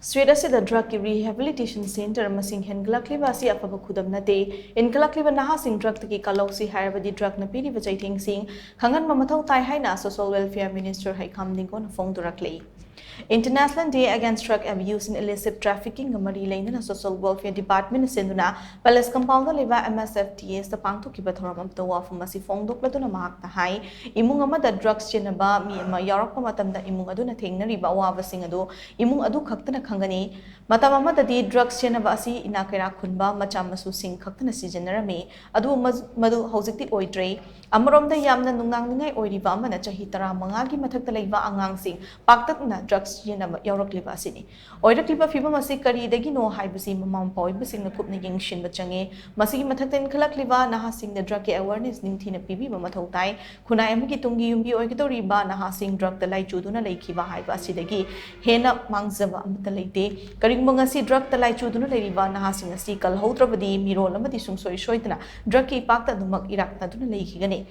Straight aside the drug rehabilitation center masing HENKHATLAKLIBA asi afaba khudam nate INKHATLAKLIBA NAHA sing drug taki KALHOUSI HAIRABADI drug na Piriba Cheitheng Shing Khang-Hanba Mathou Tai HAINA Social Welfare Minister HEIKHAM DINGO na PHONGDORAKLI. International Day Against Drug Abuse and Illicit Trafficking Mari Lane na Social Welfare Department senduna Palace Compound leba MSFTS the pangthokiba thoram amtawa famasi phongdokladuna mahakna hai imung amada drugs chenaba mi ama yarakpa matamda imung aduna thengnariba awabasing adu imung adu khaktana khangani matam amadadi drugs chenaba asi inakaira khunba macha masu sing khaktana sijenarami adu madu hojikti oidre amaromda yamna nungnangningai oiriba amana chahi 15 gi mathakta leiba angangsing paktakna drugs chenaba yarakliba asini oirakliba fibam asi karidagi no haibasi mamam poibasing na kupna yengshin bachange masigi mathakta INKHATLAKLIBA NAHA sing the drug awareness ningthina Piriba Mathou Tai khunai amagi tungi yumbi oigidoriba NAHA sing drug the lai chuduna laikhiba haiba asidagi hena mangzaba amata leite karingba ngasi drug the lai chuduna leiriba NAHA sing asi kalhoutrabadi mirol amadi sungsoi soitna drug ki pakta dumak irakta duna leikhigani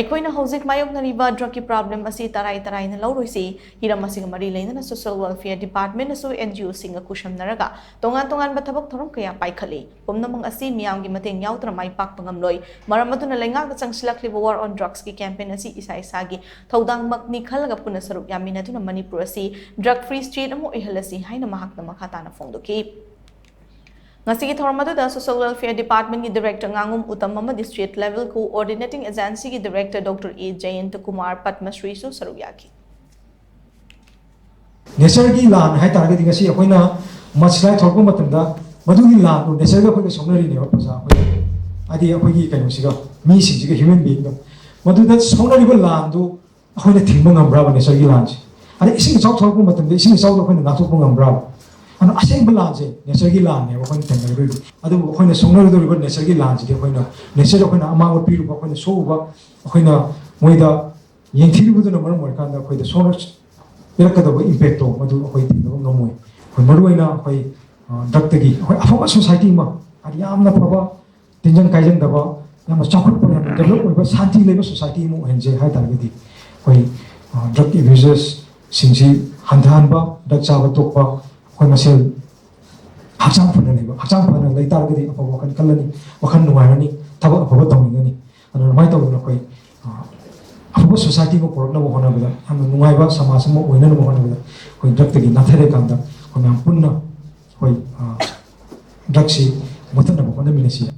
aikoina hojik mayoknariba drug ki problem asi tarai na lauroisi hiramasiga mari leina social welfare department aso NGO singa kusham naraga tongan bathabak thorom kaya paikhali pomnamang asi miyam gi mateng yautra mai pak pangamloi maramaduna lenga ka changsilakliba war on drugs ki campaign asi isa gi thodang makni khalaga puna sarup yamina duna Manipur asi drug free state amo ihalasi haina mahakna makhatana phongdoki Ngasigi Thormadu the Social Welfare Department ki Director Ngangum Utamama District Level Coordinating Agency ki Director Dr. A. Jayant Kumar Padmasri Su Saruyaki. Nesargi lan hai target ngasi akoina matslai thorko matamda madugi lan no nesarga ko somnari ne pasa adi akogi kaino siga mi sinjiga human being do maduda somnari ko lan do akoina thingba ngambra ba nesargi lan ji adi ising chok thorko matamda ising chok do akoina nathok ngambra ano aseng balance nesargi lan ne akoina tengari adu akoina somnari do ko nesargi lan ji akoina nesar akoina amang piru akoina so ba akoina moida yengthiru do na maram mar kan da akoida so Irakadaba impact to madu akoi tinno nomoi koi maruaina akoi daktagi akoi afa society ma ari yamna phaba tinjang kaijang daba yamna chakhut pa yam develop oiba shanti leba society mu henje hai targeti koi drug abusers singsi hanhanba drug chaba tokpa koi masel hachang phana leba hachang phana lai targeti afa wakan kalani wakan nuwairani thaba afa tawingani ana mai tawna koi Apo society ko porok na mo hona bida am nungai ba samas mo oina no hona bida koi drug tagi nathare kanda ko nam punna koi drug si motan na mo hona minesi